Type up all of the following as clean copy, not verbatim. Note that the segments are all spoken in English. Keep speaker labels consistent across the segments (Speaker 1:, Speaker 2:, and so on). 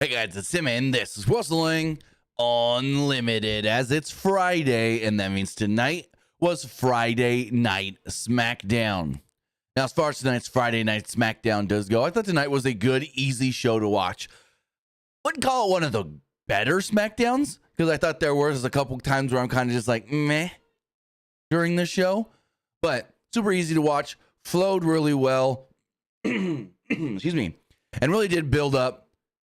Speaker 1: Hey guys, it's Tim, and this is Wrestling Unlimited, as it's Friday, and that means tonight was Friday Night Smackdown. Now, as far as tonight's Friday Night Smackdown does go, I thought tonight was a good, easy show to watch. Wouldn't call it one of the better Smackdowns, because I thought there was a couple times where I'm kind of just like, meh, during the show. But super easy to watch, flowed really well, excuse me, and really did build up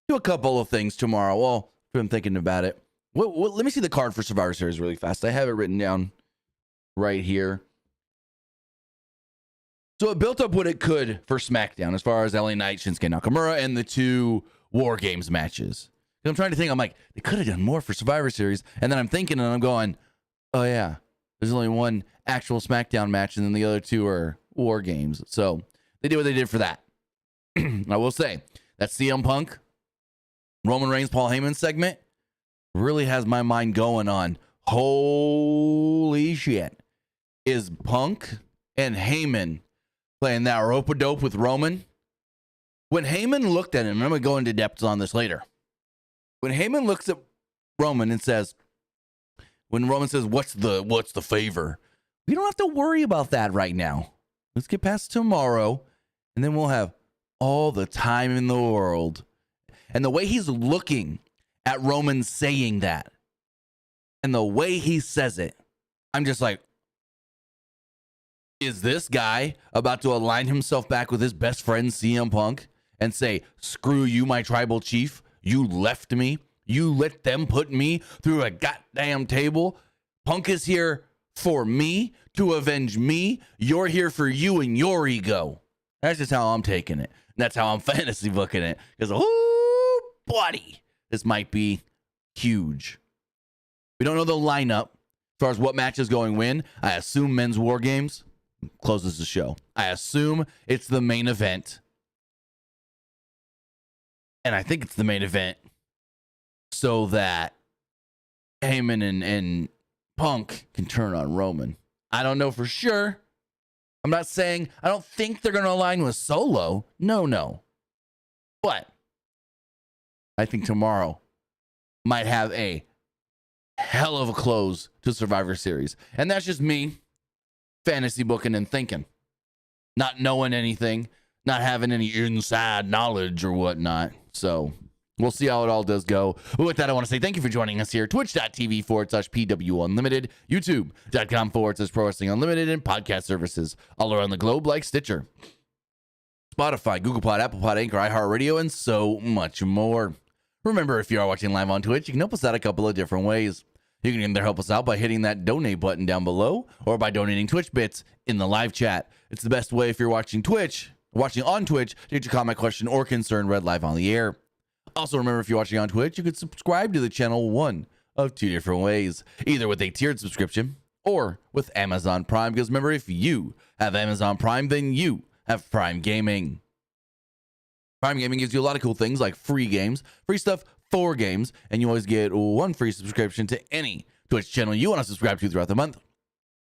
Speaker 1: to a couple of things tomorrow. Well, if I'm thinking about it. Let me see the card for Survivor Series really fast. I have it written down right here. So it built up what it could for SmackDown as far as LA Knight, Shinsuke Nakamura, and the two War Games matches. I'm trying to think. I'm like, they could have done more for Survivor Series. And then I'm thinking and I'm going, oh yeah, there's only one actual SmackDown match and then the other two are War Games. So they did what they did for that. I will say that CM Punk, Roman Reigns, Paul Heyman segment really has my mind going on. Holy shit. Is Punk and Heyman playing that rope-a-dope with Roman? When Heyman looked at him, I'm going to go into depths on this later. When Heyman looks at Roman and says, when Roman says, what's the favor? We don't have to worry about that right now. Let's get past tomorrow, and then we'll have all the time in the world. And the way he's looking at Roman saying that, and the way he says it, I'm just like, is this guy about to align himself back with his best friend CM Punk and say, screw you, my tribal chief? You left me. You let them put me through a goddamn table. Punk is here for me, to avenge me. You're here for you and your ego. That's just how I'm taking it. That's how I'm fantasy booking it. Because, buddy, this might be huge. We don't know the lineup as far as what match is going when. I assume men's War Games closes the show. I assume it's the main event. And I think it's the main event so that Heyman and Punk can turn on Roman. I don't know for sure. I'm not saying, I don't think they're going to align with Solo. No. But I think tomorrow might have a hell of a close to Survivor Series. And that's just me fantasy booking and thinking. Not knowing anything, not having any inside knowledge or whatnot. So we'll see how it all does go. But with that, I want to say thank you for joining us here. Twitch.tv/PWU Unlimited, YouTube.com/Pro Wrestling Unlimited, and podcast services all around the globe like Stitcher, Spotify, Google Pod, Apple Pod, Anchor, iHeartRadio, and so much more. Remember, if you are watching live on Twitch, you can help us out a couple of different ways. You can either help us out by hitting that donate button down below or by donating Twitch bits in the live chat. It's the best way if you're watching on Twitch, to get your comment, question, or concern read live on the air. Also, remember, if you're watching on Twitch, you could subscribe to the channel one of two different ways, either with a tiered subscription or with Amazon Prime. Because remember, if you have Amazon Prime, then you have Prime Gaming. Prime Gaming gives you a lot of cool things like free games, free stuff for games, and you always get one free subscription to any Twitch channel you want to subscribe to throughout the month.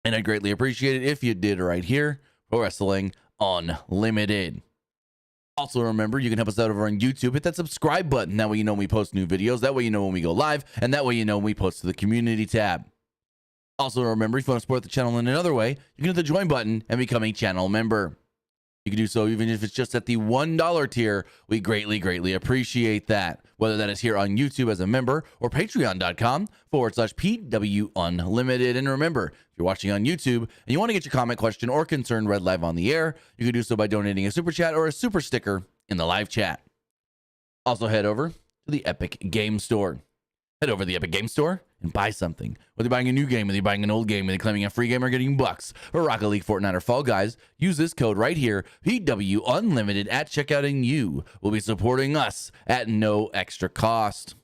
Speaker 1: And I'd greatly appreciate it if you did right here for Wrestling Unlimited. Also, remember, you can help us out over on YouTube. Hit that subscribe button. That way you know when we post new videos. That way you know when we go live. And that way you know when we post to the community tab. Also, remember, if you want to support the channel in another way, you can hit the join button and become a channel member. You can do so even if it's just at the $1 tier. We greatly appreciate that. Whether that is here on YouTube as a member or patreon.com/PW Unlimited. And remember, if you're watching on YouTube and you want to get your comment, question, or concern read live on the air, you can do so by donating a super chat or a super sticker in the live chat. Also, head over to the Epic Game Store. Head over to the Epic Game Store and buy something. Whether you're buying a new game, whether you're buying an old game, whether you're claiming a free game or getting bucks for Rocket League, Fortnite, or Fall Guys, use this code right here, PW Unlimited at checkout, and you will be supporting us at no extra cost.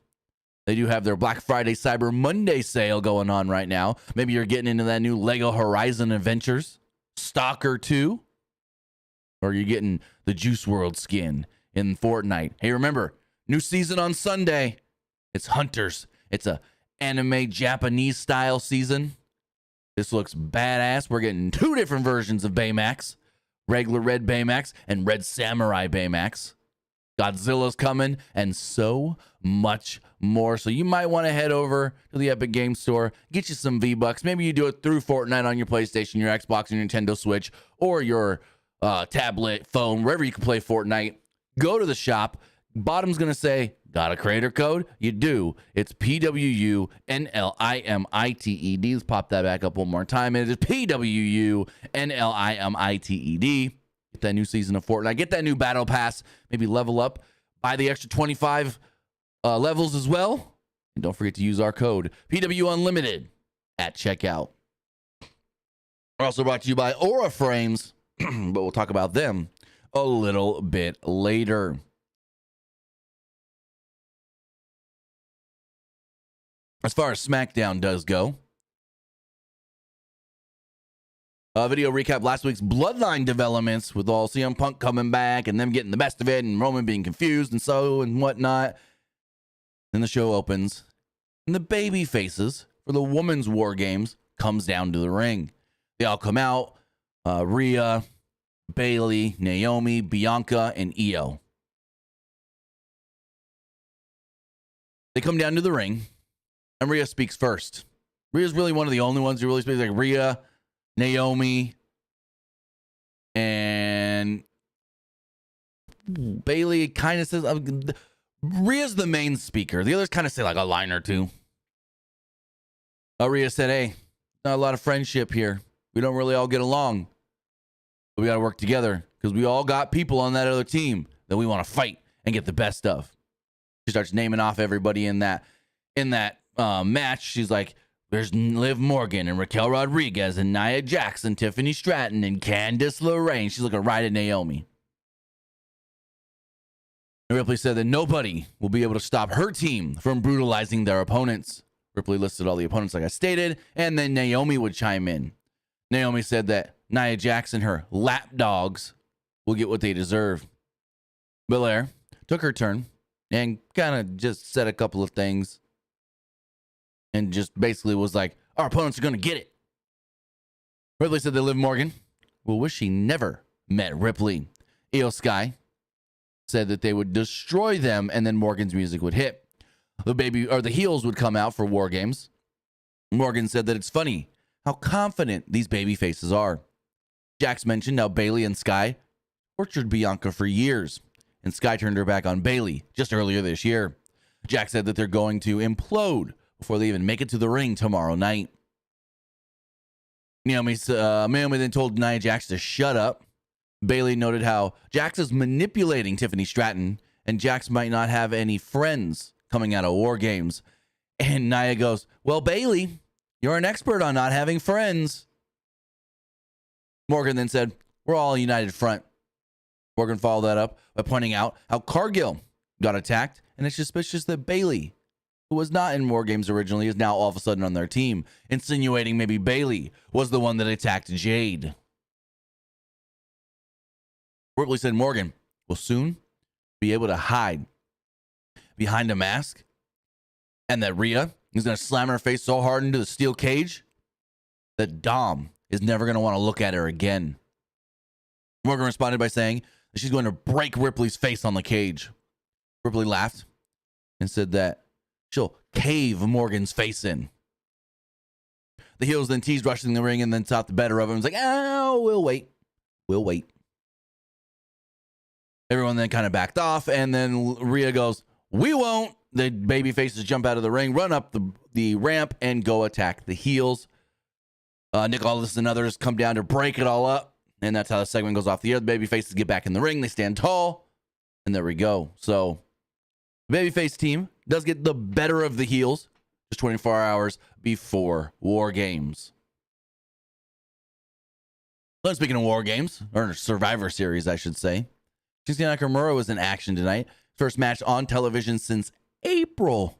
Speaker 1: They do have their Black Friday, Cyber Monday sale going on right now. Maybe you're getting into that new Lego Horizon Adventures, Stalker 2, or you're getting the Juice World skin in Fortnite. Hey, remember, new season on Sunday. It's Hunters. It's a anime Japanese style season. This looks badass. We're getting two different versions of Baymax. Regular Red Baymax and Red Samurai Baymax. Godzilla's coming, and so much more. So you might want to head over to the Epic Games Store, get you some V-Bucks. Maybe you do it through Fortnite on your PlayStation, your Xbox, and your Nintendo Switch, or your tablet, phone, wherever you can play Fortnite. Go to the shop. Bottom's going to say, got a creator code? You do. It's PWU NLIMITED. Let's pop that back up one more time. It is PWU NLIMITED. Get that new season of Fortnite. Get that new battle pass. Maybe level up. Buy the extra 25 levels as well. And don't forget to use our code PW Unlimited at checkout. We're also brought to you by Aura Frames, but we'll talk about them a little bit later. As far as Smackdown does go, video recap last week's Bloodline developments with all CM Punk coming back and them getting the best of it and Roman being confused and whatnot. Then the show opens and the baby faces for the women's war games comes down to the ring. They all come out, Rhea, Bayley, Naomi, Bianca, and Io. They come down to the ring and Rhea speaks first. Rhea's really one of the only ones who really speaks. Like Rhea, Naomi, and Bayley kind of says, Rhea's the main speaker. The others kind of say like a line or two. Rhea said, hey, not a lot of friendship here. We don't really all get along. But we got to work together because we all got people on that other team that we want to fight and get the best of. She starts naming off everybody in that match. She's like, there's Liv Morgan and Raquel Rodriguez and Nia Jax and Tiffany Stratton and Candice LeRae. She's looking right at Naomi. And Ripley said that nobody will be able to stop her team from brutalizing their opponents. Ripley listed all the opponents like I stated, and then Naomi would chime in. Naomi said that Nia Jax and her lapdogs will get what they deserve. Belair took her turn and kind of just said a couple of things. And just basically was like, our opponents are going to get it. Ripley said that Liv Morgan will wish she never met Ripley. Io Sky said that they would destroy them and then Morgan's music would hit. The heels would come out for War Games. Morgan said that it's funny how confident these baby faces are. Jax mentioned how Bayley and Sky tortured Bianca for years, and Sky turned her back on Bayley just earlier this year. Jax said that they're going to implode before they even make it to the ring tomorrow night. Naomi then told Nia Jax to shut up. Bayley noted how Jax is manipulating Tiffany Stratton, and Jax might not have any friends coming out of War Games. And Nia goes, well, Bayley, you're an expert on not having friends. Morgan then said, we're all a united front. Morgan followed that up by pointing out how Cargill got attacked, and it's suspicious that Bayley, who was not in War Games originally, is now all of a sudden on their team, insinuating maybe Bayley was the one that attacked Jade. Ripley said Morgan will soon be able to hide behind a mask, and that Rhea is going to slam her face so hard into the steel cage that Dom is never going to want to look at her again. Morgan responded by saying that she's going to break Ripley's face on the cage. Ripley laughed and said that she'll cave Morgan's face in. The heels then teased rushing the ring and then thought the better of him. It was like, oh, we'll wait. We'll wait. Everyone then kind of backed off, and then Rhea goes, we won't. The baby faces jump out of the ring, run up the ramp, and go attack the heels. Nick Aldis and others come down to break it all up, and that's how the segment goes off the air. The baby faces get back in the ring. They stand tall, and there we go. So the babyface team does get the better of the heels just 24 hours before War Games. Well, speaking of War Games, or Survivor Series, I should say, Shinsuke Nakamura was in action tonight. First match on television since April.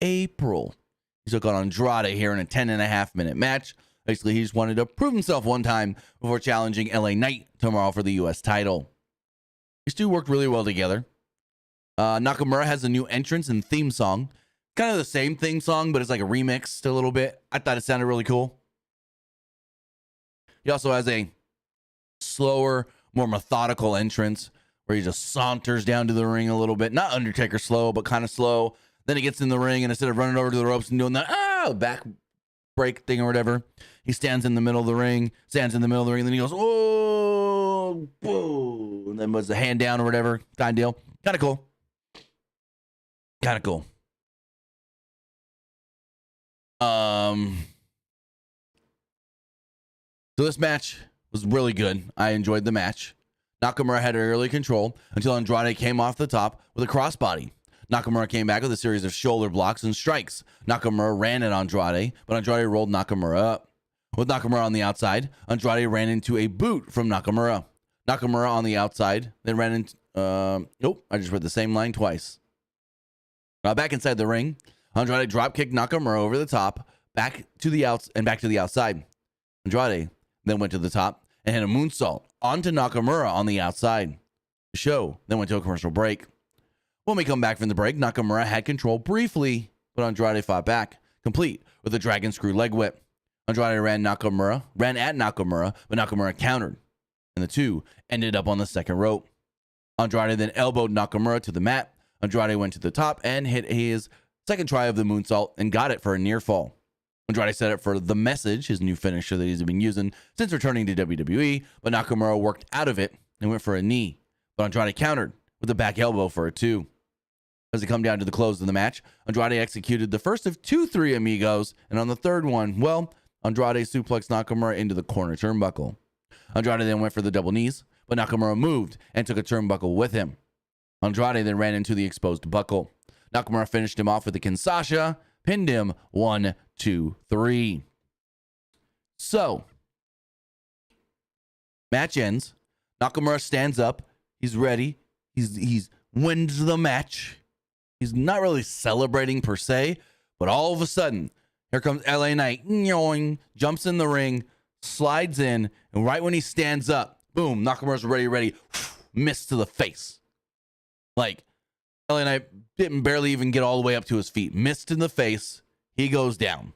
Speaker 1: He took on Andrade here in a 10.5-minute match. Basically, he just wanted to prove himself one time before challenging LA Knight tomorrow for the U.S. title. These two worked really well together. Nakamura has a new entrance and theme song. Kind of the same theme song, but it's like a remix a little bit. I thought it sounded really cool. He also has a slower, more methodical entrance where he just saunters down to the ring a little bit. Not Undertaker slow, but kind of slow. Then he gets in the ring, and instead of running over to the ropes and doing that back break thing or whatever, he stands in the middle of the ring, and then he goes, oh, whoa, and then was the hand down or whatever kind of deal. Kind of cool. So this match was really good. I enjoyed the match. Nakamura had early control until Andrade came off the top with a crossbody. Nakamura came back with a series of shoulder blocks and strikes. Nakamura ran at Andrade, but Andrade rolled Nakamura up. With Nakamura on the outside, Andrade ran into a boot from Nakamura. Nakamura on the outside, then ran into... nope, I just read the same line twice. Back inside the ring, Andrade drop-kicked Nakamura over the top, back to the outside. Andrade then went to the top and hit a moonsault onto Nakamura on the outside. The show then went to a commercial break. When we come back from the break, Nakamura had control briefly, but Andrade fought back, complete with a dragon screw leg whip. Andrade ran at Nakamura, but Nakamura countered, and the two ended up on the second rope. Andrade then elbowed Nakamura to the mat. Andrade went to the top and hit his second try of the moonsault and got it for a near fall. Andrade set up for the Message, his new finisher that he's been using since returning to WWE, but Nakamura worked out of it and went for a knee. But Andrade countered with a back elbow for a 2. As it come down to the close of the match, Andrade executed the first of 2 Three Amigos, and on the third one, Andrade suplexed Nakamura into the corner turnbuckle. Andrade then went for the double knees, but Nakamura moved and took a turnbuckle with him. Andrade then ran into the exposed buckle. Nakamura finished him off with a Kinshasa, pinned him 1, 2, 3. So, match ends. Nakamura stands up. He's ready. He's wins the match. He's not really celebrating per se, but all of a sudden, here comes LA Knight. Jumps in the ring, slides in, and right when he stands up, boom, Nakamura's ready, missed to the face. Like, LA Knight didn't barely even get all the way up to his feet. Missed in the face. He goes down.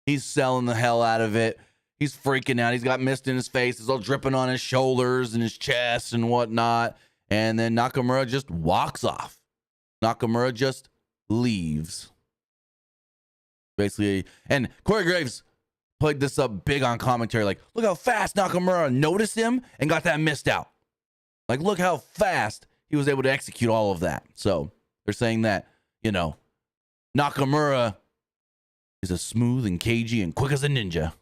Speaker 1: He's selling the hell out of it. He's freaking out. He's got mist in his face. It's all dripping on his shoulders and his chest and whatnot. And then Nakamura just walks off. Nakamura just leaves. Basically, and Corey Graves played this up big on commentary. Like, look how fast Nakamura noticed him and got that missed out. Like, look how fast he was able to execute all of that. So they're saying that, Nakamura is as smooth and cagey and quick as a ninja.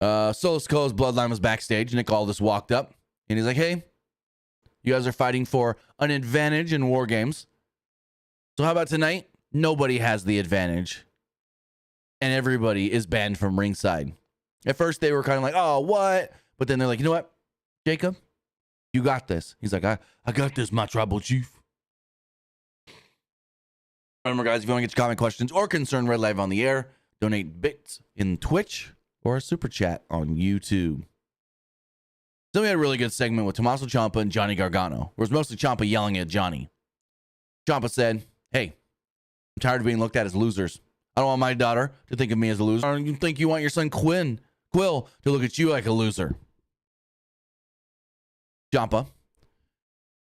Speaker 1: Solo Sikoa's bloodline was backstage. Nick Aldis walked up and he's like, hey, you guys are fighting for an advantage in War Games. So how about tonight? Nobody has the advantage. And everybody is banned from ringside. At first they were kind of like, oh, what? But then they're like, you know what, Jacob? You got this. He's like, I got this, my tribal chief. Remember, guys, if you want to get your comment, questions, or concern read live on the air, donate bits in Twitch or a super chat on YouTube. Then we had a really good segment with Tommaso Ciampa and Johnny Gargano, where it was mostly Ciampa yelling at Johnny. Ciampa said, hey, I'm tired of being looked at as losers. I don't want my daughter to think of me as a loser. I don't even think you want your son Quill to look at you like a loser. Ciampa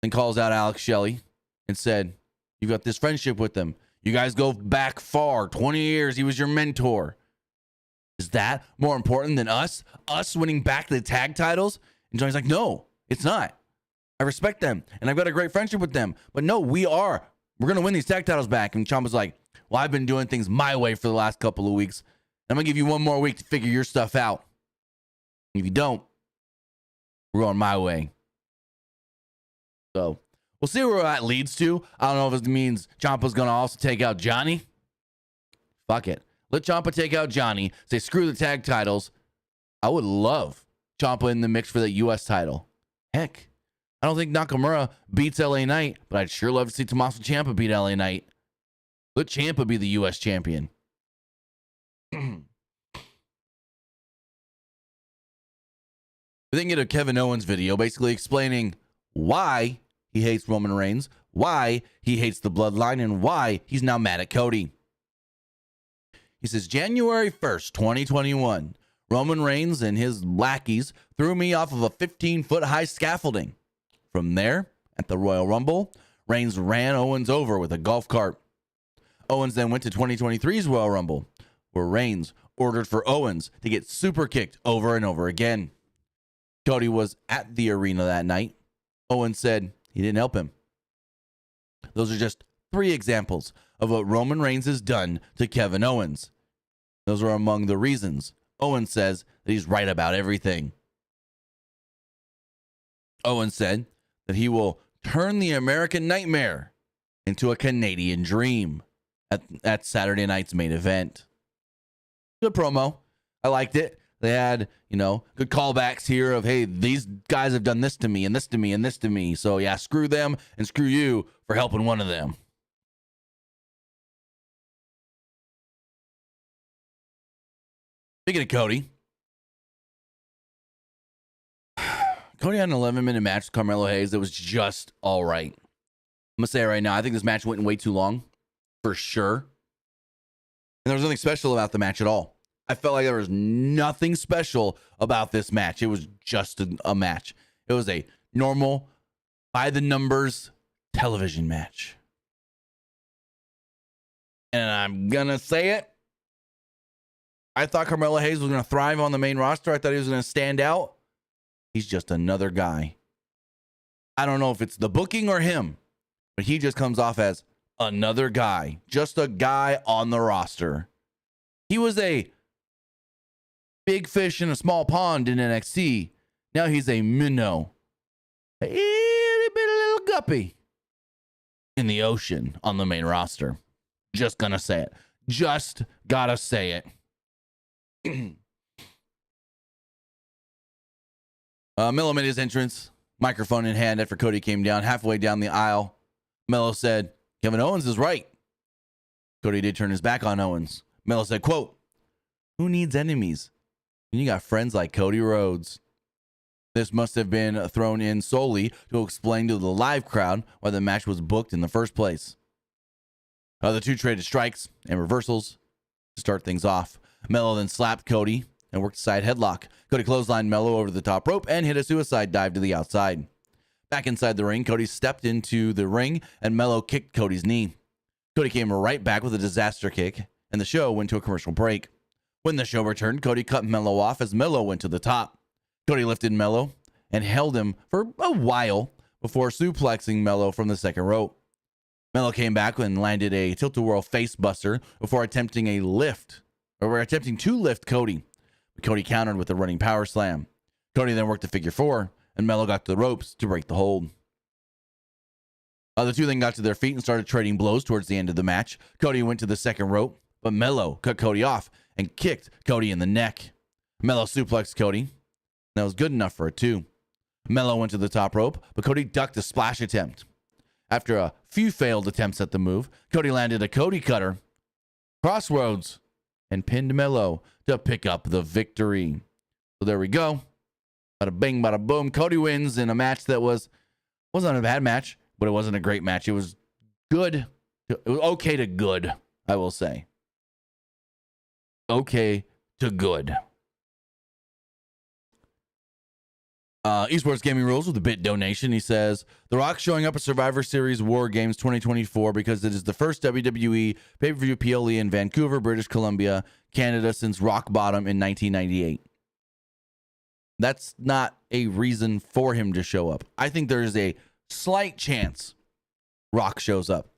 Speaker 1: then calls out Alex Shelley and said, you've got this friendship with him. You guys go back far, 20 years. He was your mentor. Is that more important than us? Us winning back the tag titles? And Johnny's like, no, it's not. I respect them, and I've got a great friendship with them. But no, we're going to win these tag titles back. And Ciampa's like, well, I've been doing things my way for the last couple of weeks. I'm going to give you one more week to figure your stuff out. If you don't, we're going my way. So we'll see where that leads to. I don't know if it means Ciampa's going to also take out Johnny. Fuck it. Let Ciampa take out Johnny. Say, screw the tag titles. I would love Ciampa in the mix for the U.S. title. Heck, I don't think Nakamura beats LA Knight, but I'd sure love to see Tommaso Ciampa beat LA Knight. Let Ciampa be the U.S. champion. We then get a Kevin Owens video basically explaining why he hates Roman Reigns, why he hates the bloodline, and why he's now mad at Cody. He says, January 1st, 2021, Roman Reigns and his lackeys threw me off of a 15-foot high scaffolding. From there, at the Royal Rumble, Reigns ran Owens over with a golf cart. Owens then went to 2023's Royal Rumble, where Reigns ordered for Owens to get super kicked over and over again. Cody was at the arena that night. Owens said he didn't help him. Those are just 3 examples of what Roman Reigns has done to Kevin Owens. Those are among the reasons Owens says that he's right about everything. Owens said that he will turn the American Nightmare into a Canadian Dream at Saturday night's main event. Good promo. I liked it. They had, good callbacks here of, hey, these guys have done this to me and this to me and this to me. So, yeah, screw them and screw you for helping one of them. Speaking of Cody, Cody had an 11-minute match with Carmelo Hayes that was just all right. I'm going to say it right now. I think this match went way too long, for sure. And there was nothing special about the match at all. I felt like there was nothing special about this match. It was just a match. It was a normal, by-the-numbers television match. And I'm going to say it. I thought Carmelo Hayes was going to thrive on the main roster. I thought he was going to stand out. He's just another guy. I don't know if it's the booking or him, but he just comes off as another guy. Just a guy on the roster. He was a big fish in a small pond in NXT. Now he's a minnow. A little guppy in the ocean on the main roster. Just gonna say it. Just gotta say it. Melo made his entrance, microphone in hand after Cody came down. Halfway down the aisle, Melo said, Kevin Owens is right. Cody did turn his back on Owens. Melo said, quote, who needs enemies when you got friends like Cody Rhodes? This must have been thrown in solely to explain to the live crowd why the match was booked in the first place. The two traded strikes and reversals to start things off. Melo then slapped Cody and worked a side headlock. Cody clotheslined Melo over the top rope and hit a suicide dive to the outside. Back inside the ring, Cody stepped into the ring and Melo kicked Cody's knee. Cody came right back with a disaster kick, and the show went to a commercial break. When the show returned, Cody cut Melo off as Melo went to the top. Cody lifted Melo and held him for a while before suplexing Melo from the second rope. Melo came back and landed a tilt-a-whirl face buster before attempting to lift Cody. But Cody countered with a running power slam. Cody then worked a figure 4, and Melo got to the ropes to break the hold. The two then got to their feet and started trading blows towards the end of the match. Cody went to the second rope, but Melo cut Cody off and kicked Cody in the neck. Melo suplexed Cody. That was good enough for a 2. Melo went to the top rope, but Cody ducked a splash attempt. After a few failed attempts at the move, Cody landed a Cody cutter, crossroads, and pinned Melo to pick up the victory. So there we go. Bada bing, bada boom. Cody wins in a match that wasn't a bad match, but it wasn't a great match. It was good. It was okay to good, I will say. Okay to good. Esports Gaming Rules with a bit donation. He says, The Rock showing up at Survivor Series War Games 2024 because it is the first WWE pay-per-view PLE in Vancouver, British Columbia, Canada since Rock Bottom in 1998. That's not a reason for him to show up. I think there is a slight chance Rock shows up.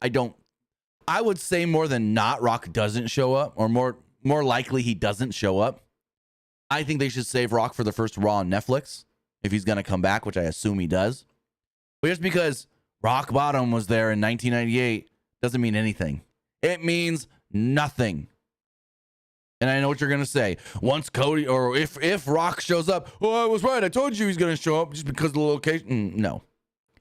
Speaker 1: I would say more than not Rock doesn't show up, or more likely he doesn't show up. I think they should save Rock for the first Raw on Netflix. If he's going to come back, which I assume he does. But just because Rock Bottom was there in 1998 doesn't mean anything. It means nothing. And I know what you're going to say. Once Cody, or if Rock shows up, oh, I was right. I told you he's going to show up just because of the location. No.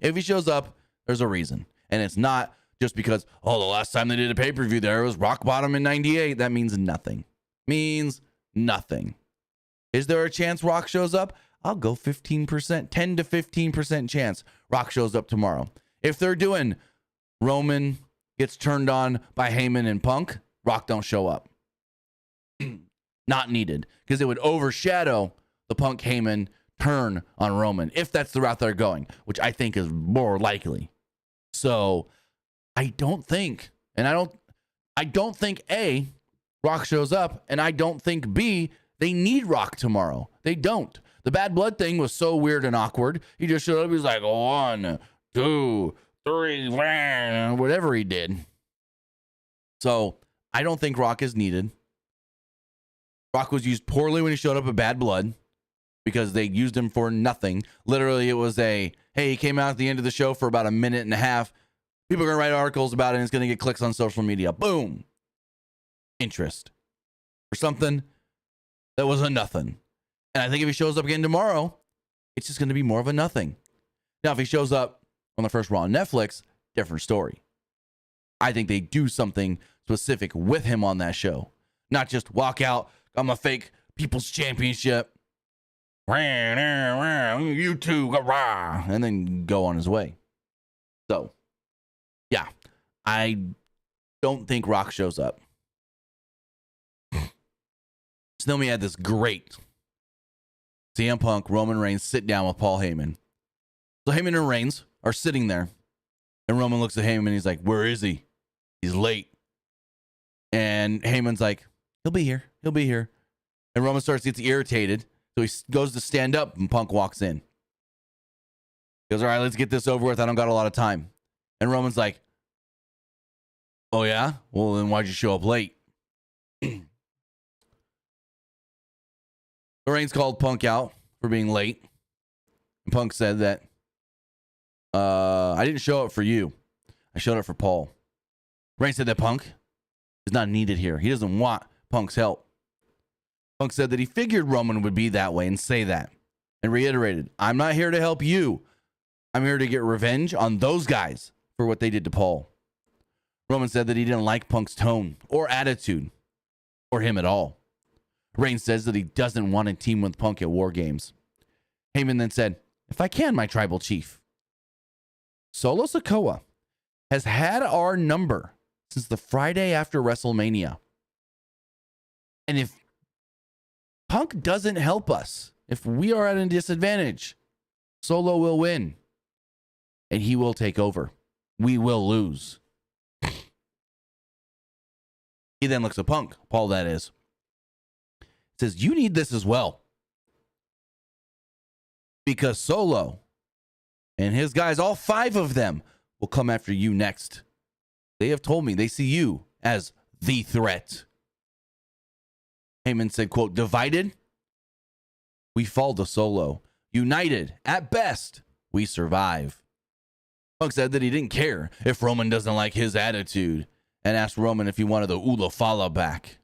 Speaker 1: If he shows up, there's a reason. And it's not just because, the last time they did a pay-per-view there was Rock Bottom in 98. That means nothing. Means nothing. Is there a chance Rock shows up? I'll go 15%, 10 to 15% chance Rock shows up tomorrow. If they're doing Roman gets turned on by Heyman and Punk, Rock don't show up. Not needed, because it would overshadow the Punk Heyman turn on Roman, if that's the route they're going, which I think is more likely. So I don't think A, Rock shows up, and I don't think B, they need Rock tomorrow. They don't. The bad blood thing was so weird and awkward. He just showed up. He was like 1, 2, 3, whatever he did. So I don't think Rock is needed. Rock was used poorly when he showed up at Bad Blood because they used him for nothing. Literally, it was hey, he came out at the end of the show for about a minute and a half. People are going to write articles about it, and it's going to get clicks on social media. Boom. Interest. For something that was a nothing. And I think if he shows up again tomorrow, it's just going to be more of a nothing. Now, if he shows up on the first Raw on Netflix, different story. I think they do something specific with him on that show. Not just walk out, I'm a fake People's Championship. You too, and then go on his way. So, yeah, I don't think Rock shows up. So then we had this great CM Punk, Roman Reigns sit down with Paul Heyman. So Heyman and Reigns are sitting there, and Roman looks at Heyman and he's like, where is he? He's late. And Heyman's like, he'll be here. He'll be here. And Roman starts to get irritated. So he goes to stand up and Punk walks in. He goes, all right, let's get this over with. I don't got a lot of time. And Roman's like, oh yeah? Well, then why'd you show up late? Reigns called Punk out for being late. And Punk said that, I didn't show up for you. I showed up for Paul. Reigns said that Punk is not needed here. He doesn't want Punk's help. Punk said that he figured Roman would be that way and say that. And reiterated, I'm not here to help you. I'm here to get revenge on those guys for what they did to Paul. Roman said that he didn't like Punk's tone or attitude or him at all. Reigns says that he doesn't want to team with Punk at War Games. Heyman then said, if I can, my tribal chief. Solo Sikoa has had our number since the Friday after WrestleMania. And if Punk doesn't help us, if we are at a disadvantage, Solo will win. And he will take over. We will lose. He then looks at Punk, Paul that is. Says, you need this as well. Because Solo and his guys, all 5 of them, will come after you next. They have told me they see you as the threat. Heyman said, quote, divided, we fall to Solo. United, at best, we survive. Punk said that he didn't care if Roman doesn't like his attitude and asked Roman if he wanted the Ula Fala back.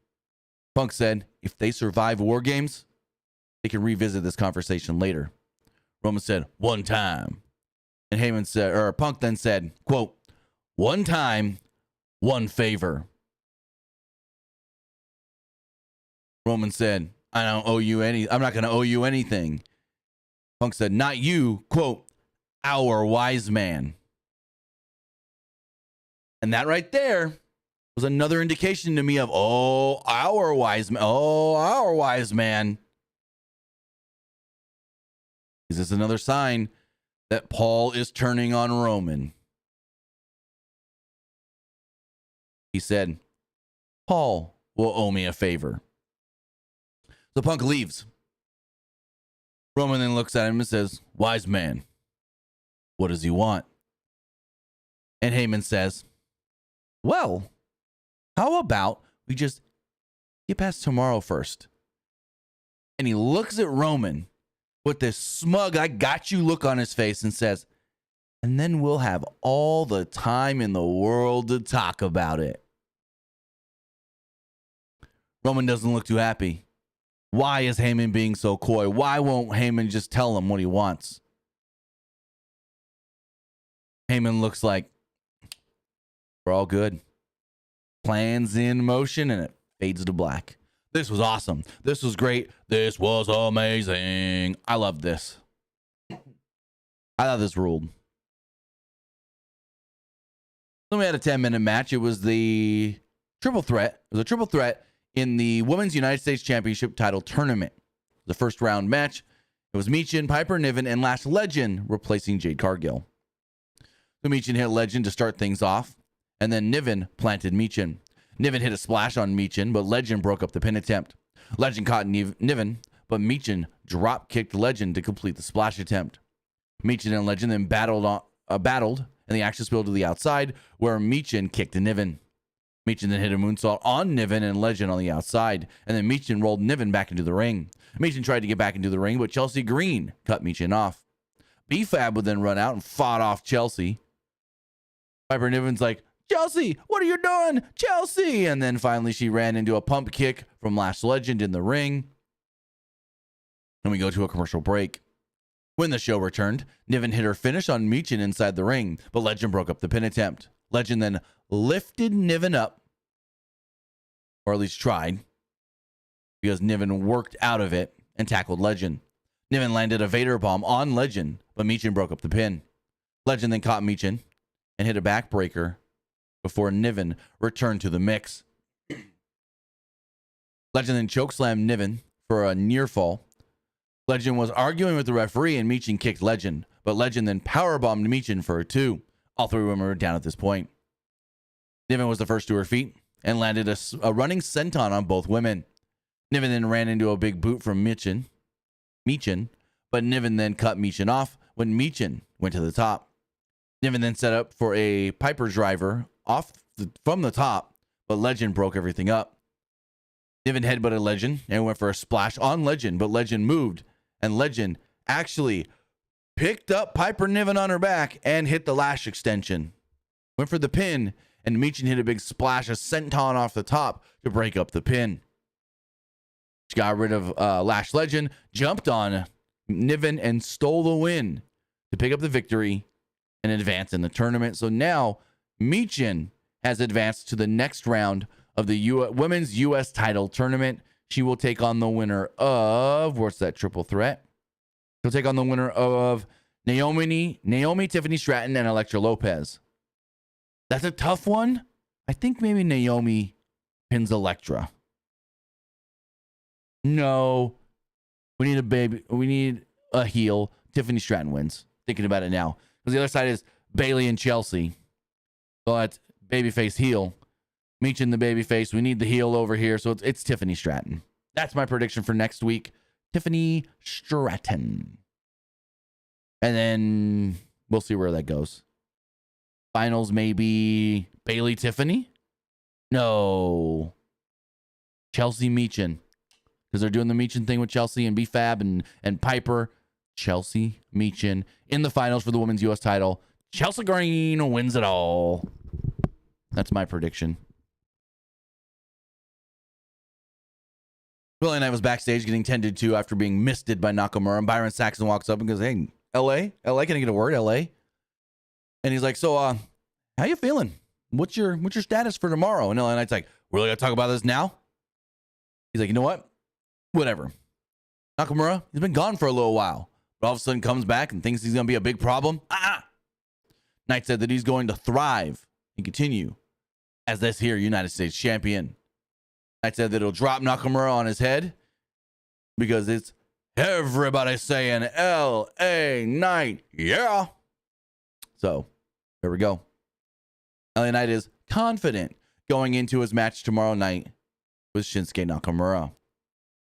Speaker 1: Punk said, if they survive War Games, they can revisit this conversation later. Roman said, one time. And Heyman said, or Punk then said, quote, one time, one favor. Roman said, I don't owe you any, I'm not going to owe you anything. Punk said, not you, quote, our wise man. And that right there was another indication to me of, our wise man. Oh, our wise man. Is this another sign that Paul is turning on Roman? He said, Paul will owe me a favor. So Punk leaves. Roman then looks at him and says, wise man, what does he want? And Heyman says, well, how about we just get past tomorrow first? And he looks at Roman with this smug, I got you look on his face and says, and then we'll have all the time in the world to talk about it. Roman doesn't look too happy. Why is Heyman being so coy? Why won't Heyman just tell him what he wants? Heyman looks like, we're all good. Plans in motion, and it fades to black. This was awesome. This was great. This was amazing. I love this. I thought this ruled. Then we had a 10-minute match. It was the triple threat. It was a triple threat in the Women's United States Championship title tournament. The first round match, it was Michin, Piper Niven, and Lash Legend replacing Jade Cargill. So Michin hit Legend to start things off, and then Niven planted Michin. Niven hit a splash on Michin, but Legend broke up the pin attempt. Legend caught Niven, but Michin drop-kicked Legend to complete the splash attempt. Michin and Legend then battled, and the action spilled to the outside, where Michin kicked Niven. Michin then hit a moonsault on Niven and Legend on the outside, and then Michin rolled Niven back into the ring. Michin tried to get back into the ring, but Chelsea Green cut Michin off. B-Fab would then run out and fought off Chelsea. Piper Niven's like, Chelsea, what are you doing? Chelsea! And then finally she ran into a pump kick from Lash Legend in the ring. And we go to a commercial break. When the show returned, Niven hit her finish on Michin inside the ring, but Legend broke up the pin attempt. Legend then lifted Niven up, or at least tried, because Niven worked out of it and tackled Legend. Niven landed a Vader bomb on Legend, but Michin broke up the pin. Legend then caught Michin and hit a backbreaker before Niven returned to the mix. Legend then chokeslammed Niven for a near fall. Legend was arguing with the referee and Michin kicked Legend, but Legend then powerbombed Michin for a 2. All three women were down at this point. Niven was the first to her feet and landed a running senton on both women. Niven then ran into a big boot from Michin, but Niven then cut Michin off when Michin went to the top. Niven then set up for a Piper driver from the top, but Legend broke everything up. Niven headbutted Legend and went for a splash on Legend, but Legend moved, and Legend actually picked up Piper Niven on her back and hit the lash extension. Went for the pin, and Michin hit a big splash, a senton off the top to break up the pin. She got rid of Lash Legend, jumped on Niven, and stole the win to pick up the victory and advance in the tournament. So now Michin has advanced to the next round of the Women's U.S. title tournament. She will take on the winner of, what's that triple threat? She'll take on the winner of Naomi, Tiffany Stratton, and Elektra Lopez. That's a tough one. I think maybe Naomi pins Elektra. No. We need a heel. Tiffany Stratton wins. Thinking about it now. Because the other side is Bayley and Chelsea. So that's babyface heel. Michin the babyface. We need the heel over here. So it's Tiffany Stratton. That's my prediction for next week. Tiffany Stratton. And then we'll see where that goes. Finals maybe Bayley Tiffany? No. Chelsea Michin. Because they're doing the Michin thing with Chelsea and B-Fab and Piper. Chelsea Michin in the finals for the women's U.S. title. Chelsea Green wins it all. That's my prediction. Willie and I was backstage getting tended to after being misted by Nakamura. And Byron Saxon walks up and goes, hey, LA, can I get a word? LA? And he's like, so, how you feeling? What's your status for tomorrow? And LA Knight's like, we really got to talk about this now? He's like, you know what? Whatever. Nakamura, he's been gone for a little while, but all of a sudden comes back and thinks he's going to be a big problem. Knight said that he's going to thrive and continue as this here United States champion. Knight said that he'll drop Nakamura on his head because it's everybody saying L.A. Knight, yeah. So, there we go. LA Knight is confident going into his match tomorrow night with Shinsuke Nakamura.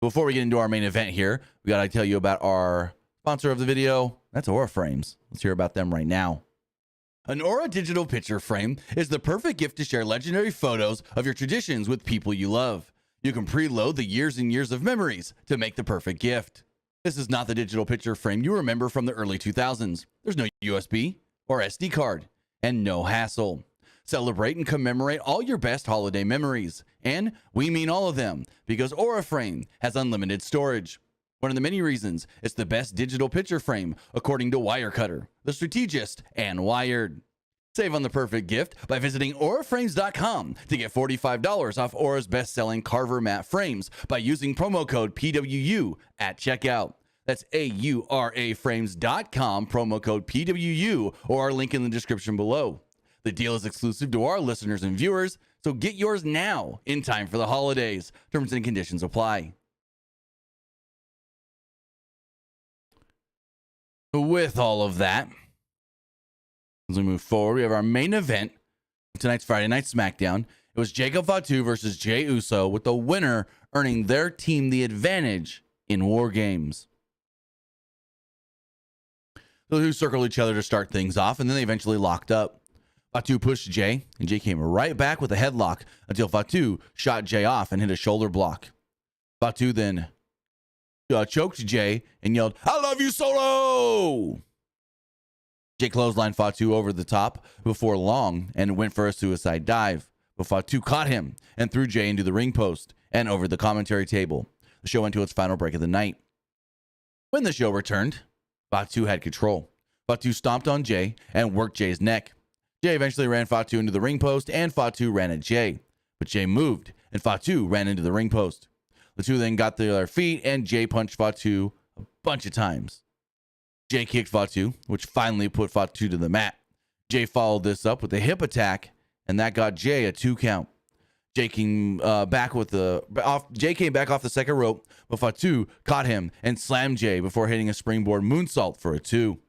Speaker 1: Before we get into our main event here, we got to tell you about our sponsor of the video. That's Aura Frames. Let's hear about them right now. An Aura digital picture frame is the perfect gift to share legendary photos of your traditions with people you love. You can preload the years and years of memories to make the perfect gift. This is not the digital picture frame you remember from the early 2000s. There's no USB or SD card and no hassle. Celebrate and commemorate all your best holiday memories. And we mean all of them, because Aura Frame has unlimited storage. One of the many reasons it's the best digital picture frame, according to Wirecutter, The Strategist, and Wired. Save on the perfect gift by visiting auraframes.com to get $45 off Aura's best-selling Carver matte frames by using promo code PWU at checkout. That's auraframes.com, promo code PWU, or our link in the description below. The deal is exclusive to our listeners and viewers, So get yours now in time for the holidays. Terms and conditions apply. With all of that, as we move forward, we have our main event of tonight's Friday Night Smackdown. It was Jacob Fatu versus Jey Uso, with the winner earning their team the advantage in War Games. The two circled each other to start things off, and then they eventually locked up. Fatu pushed Jey, and Jey came right back with a headlock until Fatu shot Jey off and hit a shoulder block. Fatu then choked Jey and yelled, "I love you, Solo!" Jey clotheslined Fatu over the top before long and went for a suicide dive. But Fatu caught him and threw Jey into the ring post and over the commentary table. The show went to its final break of the night. When the show returned, Fatu had control. Fatu stomped on Jey and worked Jey's neck. Jey eventually ran Fatu into the ring post, and Fatu ran at Jey. But Jey moved, and Fatu ran into the ring post. The two then got to their feet, and Jey punched Fatu a bunch of times. Jey kicked Fatu, which finally put Fatu to the mat. Jey followed this up with a hip attack, and that got Jey a 2 count. Jey came back off the second rope, but Fatu caught him and slammed Jey before hitting a springboard moonsault for a 2.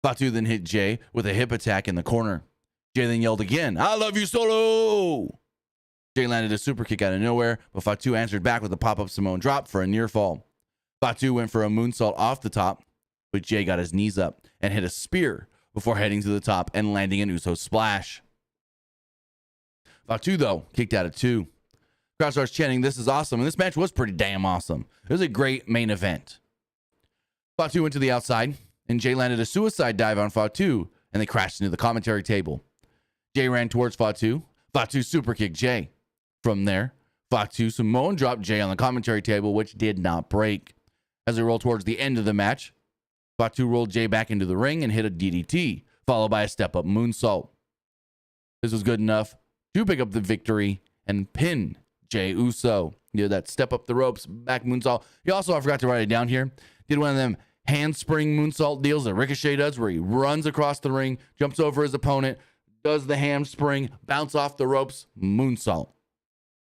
Speaker 1: Fatu then hit Jey with a hip attack in the corner. Jey then yelled again, "I love you, Solo!" Jey landed a super kick out of nowhere, but Fatu answered back with a pop-up Samoan drop for a near fall. Fatu went for a moonsault off the top, but Jey got his knees up and hit a spear before heading to the top and landing an Uso splash. Fatu, though, kicked out at 2. Crowd starts chanting, "This is awesome," and this match was pretty damn awesome. It was a great main event. Fatu went to the outside, and Jey landed a suicide dive on Fatu, and they crashed into the commentary table. Jey ran towards Fatu. Fatu super kicked Jey. From there, Fatu Samoan dropped Jey on the commentary table, which did not break. As they rolled towards the end of the match, Fatu rolled Jey back into the ring and hit a DDT, followed by a step-up moonsault. This was good enough to pick up the victory and pin Jey Uso. He did that step up the ropes, back moonsault. He also, I forgot to write it down here, did one of them handspring moonsault deals that Ricochet does, where he runs across the ring, jumps over his opponent, does the handspring, bounce off the ropes, moonsault.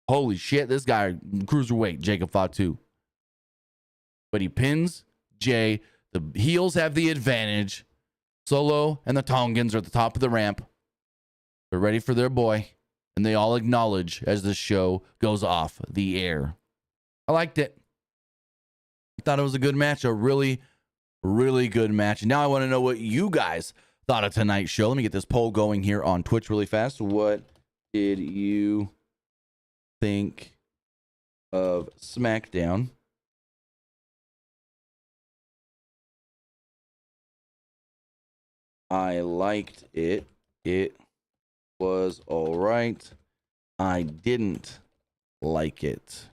Speaker 1: Holy shit, this guy, cruiserweight, Jacob Fatu. But he pins Jey. The heels have the advantage. Solo and the Tongans are at the top of the ramp. They're ready for their boy, and they all acknowledge as the show goes off the air. I liked it. I thought it was a good match, a really, really good match. And now I want to know what you guys thought of tonight's show. Let me get this poll going here on Twitch really fast. What did you think of Smackdown? I liked it. It was all right. I didn't like it.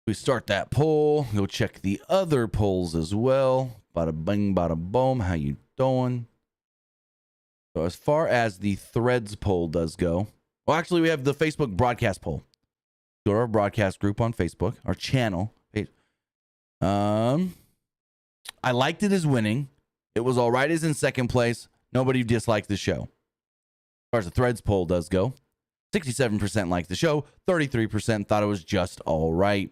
Speaker 1: We start that poll. Go check the other polls as well. Bada bing, bada boom. How you doing? So as far as the threads poll does go, well, actually, we have the Facebook broadcast poll. Go to our broadcast group on Facebook, our channel. I liked it as winning. It was all right as in second place. Nobody disliked the show. As far as the threads poll does go, 67% liked the show. 33% thought it was just all right.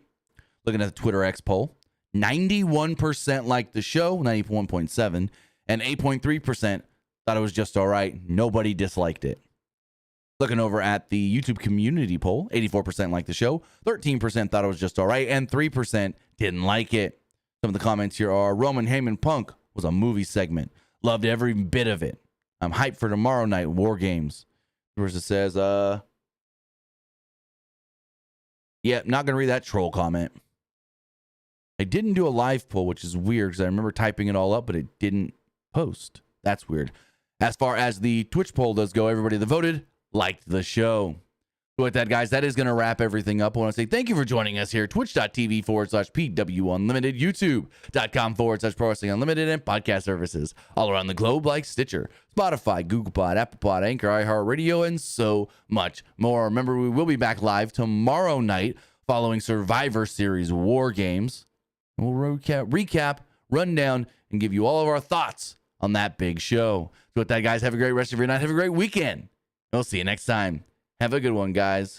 Speaker 1: Looking at the Twitter X poll, 91% liked the show, 91.7, and 8.3% thought it was just all right. Nobody disliked it. Looking over at the YouTube community poll, 84% liked the show, 13% thought it was just all right, and 3% didn't like it. Some of the comments here are, Roman Heyman Punk was a movie segment. Loved every bit of it. I'm hyped for tomorrow night War Games. Versus says, yeah, not going to read that troll comment. I didn't do a live poll, which is weird because I remember typing it all up, but it didn't post. That's weird. As far as the Twitch poll does go, everybody that voted liked the show. With that, guys, that is going to wrap everything up. I want to say thank you for joining us here. Twitch.tv/PWU Unlimited, YouTube.com/Pro Wrestling Unlimited, and podcast services all around the globe like Stitcher, Spotify, Google Pod, Apple Pod, Anchor, iHeartRadio, and so much more. Remember, we will be back live tomorrow night following Survivor Series War Games. We'll recap, run down, and give you all of our thoughts on that big show. So with that, guys, have a great rest of your night. Have a great weekend. We'll see you next time. Have a good one, guys.